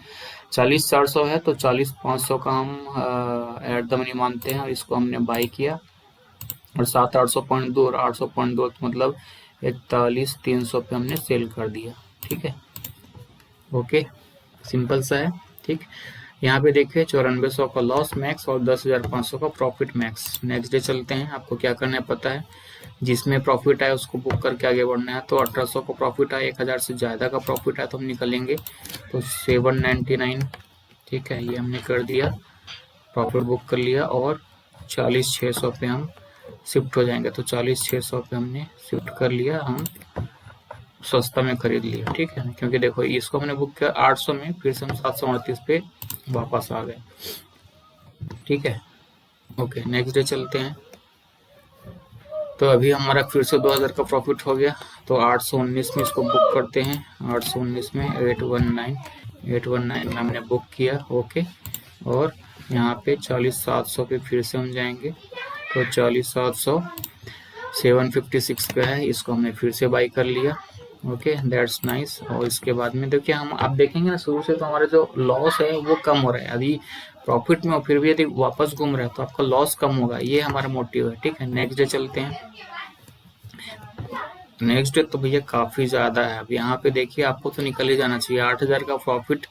40,400 है तो 40,500 का हम एट द मनी मानते हैं और इसको हमने बाई किया, और 7,800 पॉइंट दूर 800 पॉइंट दूर मतलब 41,300 पे हमने सेल कर दिया। ठीक है, ओके, सिंपल सा है। ठीक, यहाँ पे देखिए 9400 का लॉस मैक्स और 10,500 का प्रॉफिट मैक्स। नेक्स्ट डे चलते हैं, आपको क्या करना है पता है, जिसमें प्रॉफिट आए उसको बुक करके आगे बढ़ना है। तो 1800 का प्रॉफिट आया, 1000 से ज़्यादा का प्रॉफिट आया तो हम निकलेंगे, तो 799। ठीक है, ये हमने कर दिया, प्रॉफिट बुक कर लिया, और 40,600 पे हम शिफ्ट हो जाएंगे। तो 40,600 पे हमने शिफ्ट कर लिया, हम सस्ता में खरीद लिया। ठीक है, क्योंकि देखो इसको हमने बुक किया 800 में, फिर से हम 738 पे वापस आ गए। ठीक है, ओके, नेक्स्ट डे चलते हैं। तो अभी हमारा फिर से 2000 का प्रॉफिट हो गया, तो 819 में इसको बुक करते हैं। 819 में 819 में हमने बुक किया, ओके। और यहाँ पे 40,700 पे फिर से हम जाएंगे, तो 40,700 756 पे है, इसको हमने फिर से बाई कर लिया। Okay, that's nice. और इसके बाद में देखिए, हम आप देखेंगे ना शुरू से तो हमारा जो लॉस है वो कम हो रहा है। अभी प्रॉफिट में और फिर भी यदि वापस घूम रहा है तो आपका लॉस कम होगा, ये हमारा मोटिव है। ठीक है, नेक्स्ट डे चलते हैं। नेक्स्ट डे तो भैया काफी ज्यादा है। अब यहाँ पे देखिए, आपको तो निकल ही जाना चाहिए। 8,000 का प्रॉफिट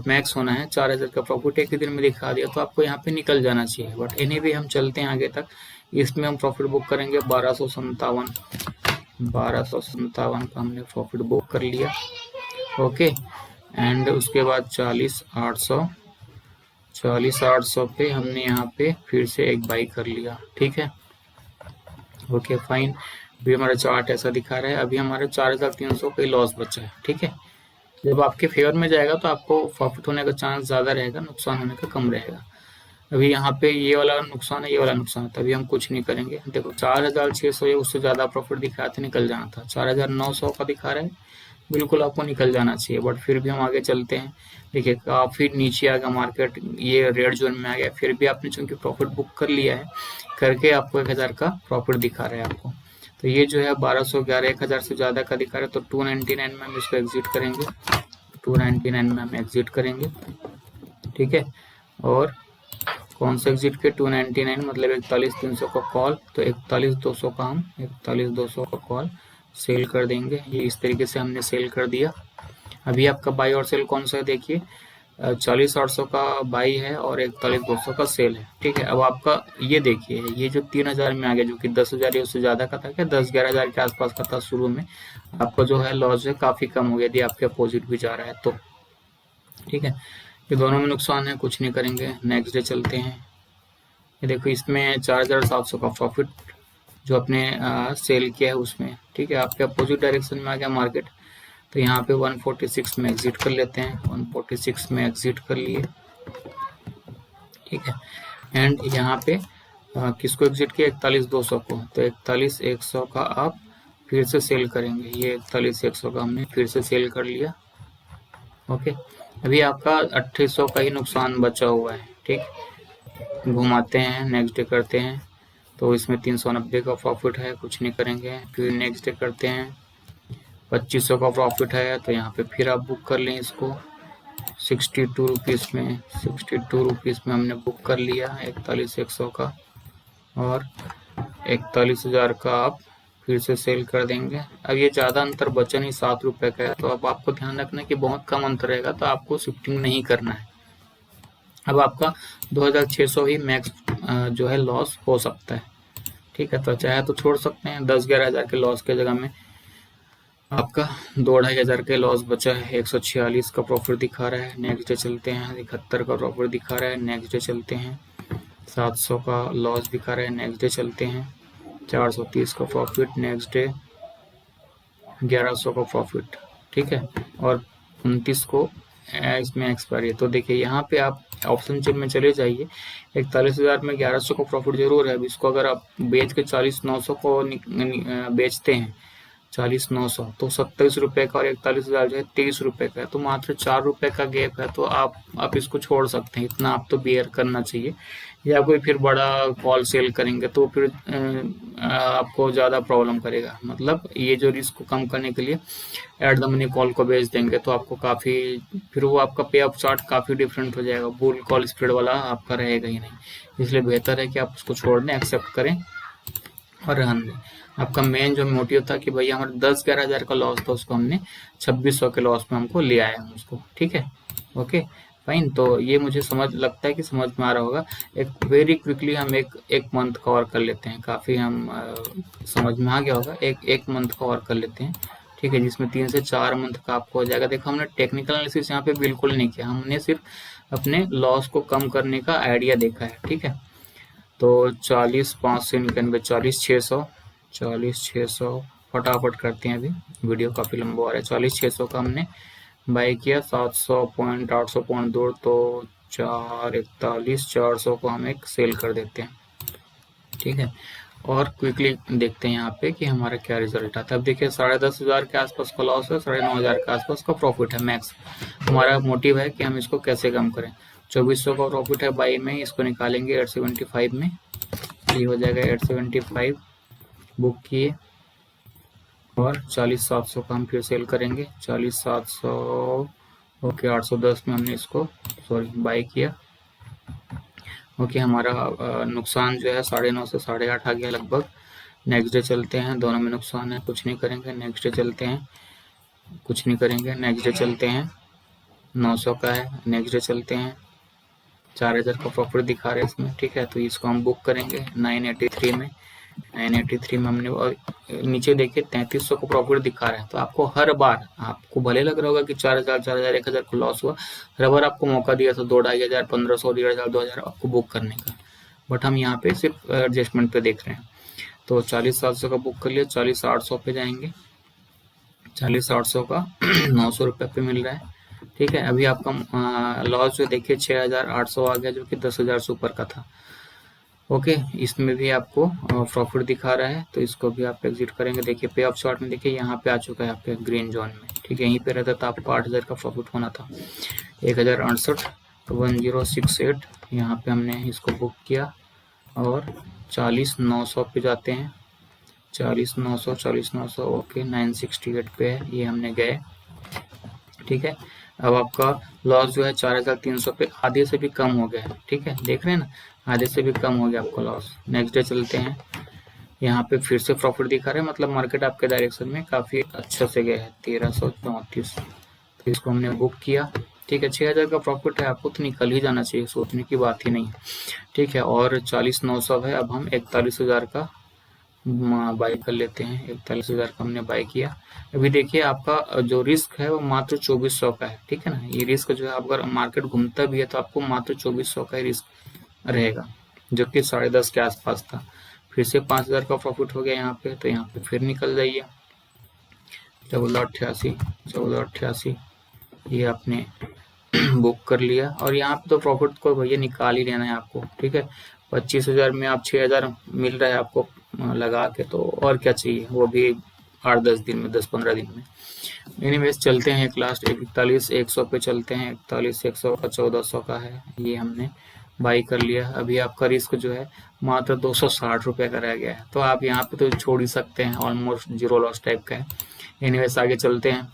मैक्स होना है, 4,000 का प्रॉफिट एक ही दिन में दिखा दिया, तो आपको यहाँ पे निकल जाना चाहिए। बट इन्हें भी हम चलते हैं आगे तक। इसमें हम प्रॉफिट बुक करेंगे 1257 का हमने प्रॉफिट बुक कर लिया, ओके। एंड उसके बाद 40,800 पे हमने यहाँ पे फिर से एक बाई कर लिया। ठीक है, ओके, फाइन। अभी हमारा चार्ट ऐसा दिखा रहा है, अभी हमारा 4,300 का लॉस बचा है। ठीक है, जब आपके फेवर में जाएगा तो आपको प्रॉफिट होने का चांस ज्यादा रहेगा, नुकसान होने का कम रहेगा। अभी यहाँ पे ये वाला नुकसान है, ये वाला नुकसान है, तभी हम कुछ नहीं करेंगे। देखो 4,600 या उससे ज्यादा प्रॉफिट दिखा रहा था, निकल जाना था। 4,900 का दिखा रहा है, बिल्कुल आपको निकल जाना चाहिए। बट फिर भी हम आगे चलते हैं। देखिए काफी नीचे आ गया मार्केट, ये रेड जोन में आ गया, फिर भी आपने चूंकि प्रॉफिट बुक कर लिया है, करके आपको 1,000 का प्रॉफिट दिखा रहा है आपको। तो ये जो है 1211, 1,000 से ज्यादा का दिखा रहा है, तो 299 में हम इसको एग्जिट करेंगे। 299 में हम एग्जिट करेंगे। ठीक है, और कौन सा एग्जिट के 299 मतलब 41,300 का कॉल, तो 41,200 का हम 41,200 का कॉल सेल कर देंगे। ये इस तरीके से हमने सेल कर दिया। अभी आपका बाई और सेल कौन सा है देखिए, 40,800 का बाई है और 41,200 का सेल है। ठीक है, अब आपका ये देखिए, ये जो 3,000 में आ गया, जो कि 10,000 या उससे ज्यादा का था, क्या 10-11,000 के आसपास का था शुरू में, आपका जो है लॉस है काफी कम हो गया यदि आपके अपोजिट भी जा रहा है तो। ठीक है, ये दोनों में नुकसान है, कुछ नहीं करेंगे। नेक्स्ट डे चलते हैं। ये देखो इसमें 4,700 का प्रॉफिट जो अपने सेल किया है उसमें। ठीक है, आपके अपोजिट डायरेक्शन में आ गया मार्केट, तो यहाँ पे 146 में एग्जिट कर लेते हैं। 146 में एग्जिट कर लिए। ठीक है, एंड यहाँ पे किसको एग्जिट किया, 41,200 को, तो 41,100 का आप फिर से सेल करेंगे। ये 41,100 का हमने फिर से सेल कर लिया, ओके। अभी आपका 2800 का ही नुकसान बचा हुआ है। ठीक, घुमाते हैं, नेक्स्ट डे करते हैं, तो इसमें 390 का प्रॉफिट है, कुछ नहीं करेंगे। फिर नेक्स्ट डे करते हैं, 2500 का प्रॉफिट है, तो यहाँ पे फिर आप बुक कर लें इसको 62 रुपीज़ में। 62 रुपीज़ में हमने बुक कर लिया 41,100 का, और 41,000 का आप फिर से सेल कर देंगे। अब ये ज़्यादा अंतर बचा नहीं, 7 रुपये का है, तो अब आपको ध्यान रखना कि बहुत कम अंतर रहेगा, तो आपको शिफ्टिंग नहीं करना है। अब आपका 2,600 ही मैक्स जो है लॉस हो सकता है। ठीक है, तो चाहे तो छोड़ सकते हैं। 10-11,000 के लॉस के जगह में आपका 2-2,500 के लॉस बचा है। 146 का प्रॉफिट दिखा रहा है। नेक्स्ट डे चलते हैं, 71 का प्रॉफिट दिखा रहा है। नेक्स्ट डे चलते हैं, 700 का लॉस दिखा रहा है। नेक्स्ट डे चलते हैं, 430 का प्रॉफिट। नेक्स्ट डे 1,100 का प्रॉफिट। ठीक है, और 29 को इसमें एक्सपायरी। तो देखिए यहाँ पे आप ऑप्शन चेन में चले जाइए। 41,000 में 1,100 का प्रॉफिट जरूर है। अब इसको अगर आप बेच के 40,900 को बेचते हैं, 40,900, तो 27 रुपए का, और 41,000 जो है 23 रुपए का है, तो मात्र 4 रुपए का गैप है। तो आप इसको छोड़ सकते हैं, इतना आप तो बेयर करना चाहिए। या कोई फिर बड़ा कॉल सेल करेंगे तो फिर आपको ज़्यादा प्रॉब्लम करेगा। मतलब ये जो रिस्क को कम करने के लिए एट द मनी कॉल को बेच देंगे, तो आपको काफ़ी, फिर वो आपका पे अप चार्ट काफ़ी डिफरेंट हो जाएगा, बुल कॉल स्प्रेड वाला आपका रहेगा ही नहीं। इसलिए बेहतर है कि आप उसको छोड़ दें, एक्सेप्ट करें और रहने दें। आपका मेन जो मोटिव था कि भैया हमारे 10-11 हज़ार का लॉस था, उसको हमने 2600 के लॉस में हमको ले आए हम उसको, ठीक है। Okay fine. तो ये मुझे समझ लगता है कि समझ में आ रहा होगा। एक वेरी क्विकली हम एक मंथ कवर कर लेते हैं, काफ़ी हम समझ में आ गया होगा। एक मंथ कवर कर लेते हैं, ठीक है, जिसमें 3 से 4 मंथ का आपको हो जाएगा। देखो हमने टेक्निकल एनालिसिस यहाँ पे बिल्कुल नहीं किया, हमने सिर्फ अपने लॉस को कम करने का आइडिया देखा है, ठीक है। तो 40,591, 40,600, 40,600 फटाफट करते हैं, अभी वीडियो काफ़ी लंबा हो रहा है। 40,600 का हमने बाई किया, 700 पॉइंट, 800 पॉइंट दूर, तो 441, 400 को हम एक सेल कर देते हैं, ठीक है। और क्विकली देखते हैं यहाँ पे कि हमारा क्या रिजल्ट आता है। अब देखिए 10,500 के आसपास का लॉस है, 9,500 के आसपास का प्रॉफिट है मैक्स। हमारा मोटिव है कि हम इसको कैसे कम करें। 2,400 का प्रॉफिट है बाई में, इसको निकालेंगे 875 में, ये हो जाएगा 875 बुक किए। और 40,700 का हम फिर सेल करेंगे, 40,700 ओके, 810 में हमने इसको बाई किया। ओके हमारा नुकसान जो है 9.5 से 8.5 आ गया लगभग। नेक्स्ट डे चलते हैं, दोनों में नुकसान है, कुछ नहीं करेंगे। नेक्स्ट डे चलते हैं, कुछ नहीं करेंगे। नेक्स्ट डे चलते हैं, 900 का है। नेक्स्ट डे चलते हैं, 4,000 का प्रॉफिट दिखा रहे हैं इसमें, ठीक है। तो इसको हम बुक करेंगे 983 में। 983 में हमने, और नीचे देखिए 3,300 को प्रॉफिट दिखा रहा है। तो आपको हर बार, आपको भले लग रहा होगा कि 4,000, 4,000, 1,000 को लॉस हुआ, हर बार आपको मौका दिया था 2,500, 1,500, 1,500, 2,000 आपको बुक करने का। बट हम यहाँ पे सिर्फ एडजस्टमेंट पे देख रहे हैं। तो 40,700 का बुक कर लिया, 40,800 पे जाएंगे। 40,800 का 900 रुपये पे मिल रहा है, ठीक है। अभी आपका लॉस जो देखिए 6,800 आ गया, जो कि 10,000 से ऊपर का था। ओके इसमें भी आपको प्रॉफिट दिखा रहा है, तो इसको भी आप एग्जिट करेंगे। देखिए पे ऑफ चार्ट में देखिए यहाँ पे आ चुका है आपके ग्रीन जोन में, ठीक है। यहीं पे रहता था आपको 8,000 का प्रॉफिट होना था। 1,068, 1068 यहाँ पे हमने इसको बुक किया। और 40,900 पे जाते हैं, 40,900, 40,900 ओके, 968 पे है, ये हमने गए, ठीक है। अब आपका लॉस जो है 4,300 पे आधे से भी कम हो गया है, ठीक है। देख रहे हैं ना, आधे से भी कम हो गया आपका लॉस। नेक्स्ट डे चलते हैं, यहाँ पे फिर से प्रॉफिट दिखा रहे हैं, मतलब मार्केट आपके डायरेक्शन में काफी अच्छा से गया है, 1,334। तो इसको हमने बुक किया, ठीक है। 6,000 का प्रॉफिट है, आपको तो निकल ही जाना चाहिए, सोचने की बात ही नहीं है, ठीक है। और 40,900 है, अब हम 41,000 का बाई कर लेते हैं। 41,000 का हमने बाई किया। अभी देखिए आपका जो रिस्क है वो मात्र 2,400 का है, ठीक है ना। ये रिस्क जो है, अगर मार्केट घूमता भी है तो आपको मात्र 2,400 का ही रिस्क रहेगा, जो कि 10.5 के आसपास था। फिर से 5,000 का प्रॉफिट हो गया यहाँ पे, तो यहाँ पे फिर निकल जाइए। 1488, 1488 ये आपने बुक कर लिया। और यहाँ पे तो प्रॉफिट को भैया निकाल ही लेना है आपको, ठीक है। 25,000 में आप 6,000 मिल रहा है आपको लगा के, तो और क्या चाहिए, वो भी 8-10 दिन में, 10-15 दिन में। एनीवेज चलते हैं, एक लास्ट 41,100 पे चलते हैं। 41,100 का 1,400 का है, ये हमने बाई कर लिया। अभी आपका रिस्क जो है मात्र 260 रुपये का रह गया है, तो आप यहाँ पे तो छोड़ ही सकते हैं, ऑलमोस्ट जीरो लॉस टाइप का है। एनीवेज आगे चलते हैं,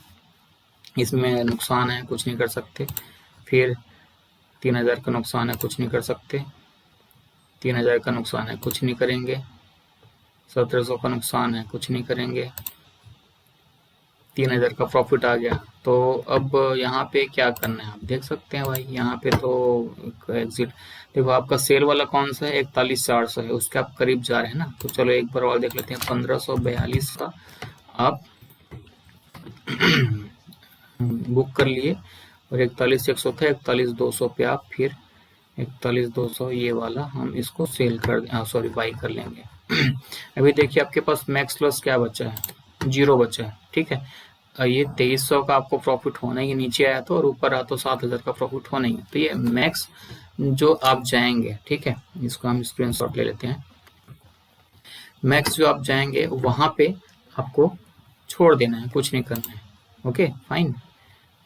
इसमें नुकसान है, कुछ नहीं कर सकते। फिर 3,000 का नुकसान है, कुछ नहीं कर सकते। 3,000 का नुकसान है, कुछ नहीं करेंगे। 1,700 का नुकसान है, कुछ नहीं करेंगे। 3,000 का प्रॉफिट आ गया। तो अब यहाँ पे क्या करना है, आप देख सकते हैं भाई, यहाँ पे तो एग्जिट। देखो आपका सेल वाला कौन सा है, 41,400 है, उसके आप करीब जा रहे हैं ना। तो चलो एक बार और देख लेते हैं, 1,542 का आप बुक कर लिए। और 41,100 था, 41,200 पे आप फिर 41,200 ये वाला हम इसको सेल कर बाई कर लेंगे। अभी देखिए आपके पास मैक्स लॉस क्या बचा है, 0 बचा है, ठीक है। ये 2,300 का आपको प्रॉफिट होना ही, नीचे आया तो, और ऊपर आया तो 7,000 का प्रॉफिट होना ही। तो ये मैक्स जो आप जाएंगे, ठीक है, इसको हम स्क्रीनशॉट ले लेते हैं। मैक्स जो आप जाएंगे वहां पे आपको छोड़ देना है, कुछ नहीं करना है। Okay fine.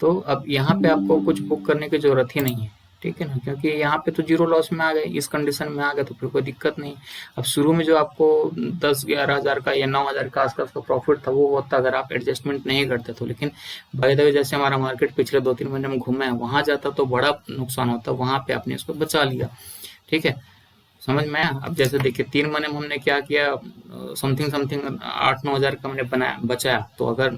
तो अब यहाँ पे आपको कुछ बुक करने की जरूरत ही नहीं है, ठीक है ना, क्योंकि यहाँ पे तो जीरो लॉस में आ गए, इस कंडीशन में आ गए तो फिर कोई दिक्कत नहीं। अब शुरू में जो आपको 10-11 हज़ार का या 9,000 का आसपास का प्रॉफिट था, वो होता अगर आप एडजस्टमेंट नहीं करते तो। लेकिन बाय द वे जैसे हमारा मार्केट पिछले 2-3 महीने में घूमा है, वहां जाता तो बड़ा नुकसान होता, वहां पे आपने इसको बचा लिया, ठीक है, समझ में आया? अब जैसे देखिए 3 महीने में हमने क्या किया, समथिंग समथिंग 8-9 हज़ार का हमने बनाया बचाया, तो अगर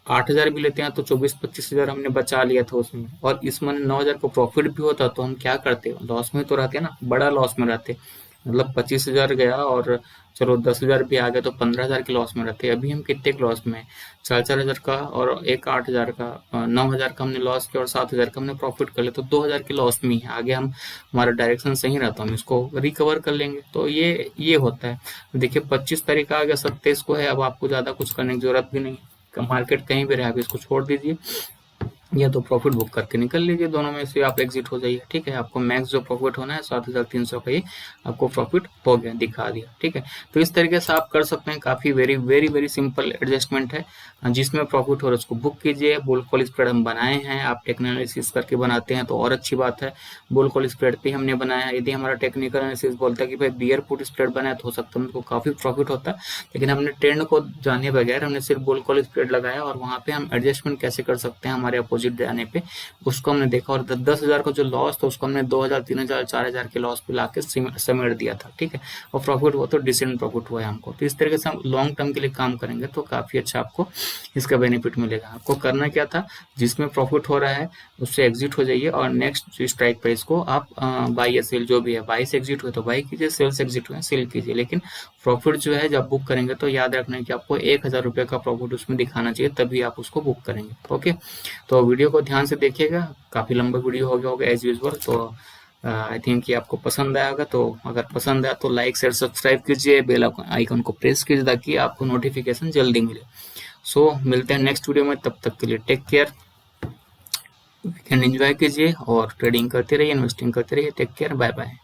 8 हज़ार भी लेते हैं तो 24-25 हज़ार हमने बचा लिया था उसमें, और इस महीने 9 हज़ार को प्रॉफिट भी होता तो हम क्या करते, लॉस में तो रहते ना, बड़ा लॉस में रहते। मतलब 25 हज़ार गया और चलो 10 हज़ार भी आ गए तो 15 हज़ार के लॉस में रहते। अभी हम कितने के लॉस में, 4-4 हज़ार का और एक 8 हज़ार का, 9 हज़ार का हमने लॉस किया और 7 हज़ार का हमने प्रॉफिट कर लिया, तो 2 हज़ार के लॉस में ही है। आगे हम, हमारा डायरेक्शन सही रहता, हम इसको रिकवर कर लेंगे। तो ये होता है। देखिए 25 तारीख आ गया, 27 को है, अब आपको ज्यादा कुछ करने की जरूरत भी नहीं, मार्केट कहीं भी रहे, आप इसको छोड़ दीजिए, या तो प्रॉफिट बुक करके निकल लीजिए, दोनों में से आप एग्जिट हो जाइए। ठीक है, आपको मैक्स जो प्रॉफिट होना है 7,300 का ही आपको प्रॉफिट हो गया, दिखा दिया। ठीक है, तो इस तरीके से आप कर सकते हैं, काफी very very very simple adjustment है। जिसमें प्रॉफिट हो रहा है उसको बुक कीजिए। बुल कॉल स्प्रेड हम बनाए हैं, आप टेक्निकल एनालिसिस करके बनाते हैं तो और अच्छी बात है। बुल कॉल स्प्रेड पे हमने बनाया, यदि हमारा टेक्निकल एनालिसिस बोलता है कि भाई बियर पुट स्प्रेड बनाया तो हो सकता है हमको काफी प्रॉफिट होता है, लेकिन हमने ट्रेंड को जाने बगैर हमने सिर्फ बुल कॉल स्प्रेड लगाया, और वहां पे हम एडजस्टमेंट कैसे कर सकते हैं हमारे अपोजिट जाने पे, उसको हमने देखा, और 10,000 का जो लॉस था उसको हमने 2,000, 3,000, 4,000 के लॉस पे लाके समेट दिया था। ठीक है, और प्रॉफिट हुआ तो डिसेंट प्रॉफिट हुआ है हमको। तो इस तरीके से हम लॉन्ग टर्म के लिए काम करेंगे तो काफी अच्छा आपको इसका बेनिफिट मिलेगा। आपको करना क्या था, जिसमें प्रॉफिट हो रहा है उससे एग्जिट हो जाइए, और नेक्स्ट स्ट्राइक प्राइस को आप बाई या सेल जो भी है, बाई से एग्जिट हुए तो बाई कीजिए, सेल से एग्जिट हुए सेल कीजिए, लेकिन प्रॉफिट जो है जब बुक करेंगे तो याद रखना है कि आपको 1,000 रुपये का प्रॉफिट उसमें दिखाना चाहिए, तभी आप उसको बुक करेंगे। ओके, तो वीडियो को ध्यान से देखिएगा, काफी लंबा वीडियो हो गया होगा एज यूजुअल, तो आई थिंक ये आपको पसंद आया होगा। तो अगर पसंद आया तो लाइक शेयर सब्सक्राइब कीजिए, बेल आइकन को प्रेस कीजिए ताकि आपको नोटिफिकेशन जल्दी मिले। सो मिलते हैं नेक्स्ट वीडियो में, तब तक के लिए टेक केयर, वीकेंड एंजॉय कीजिए और ट्रेडिंग करते रहिए, इन्वेस्टिंग करते रहिए। Take care, bye bye.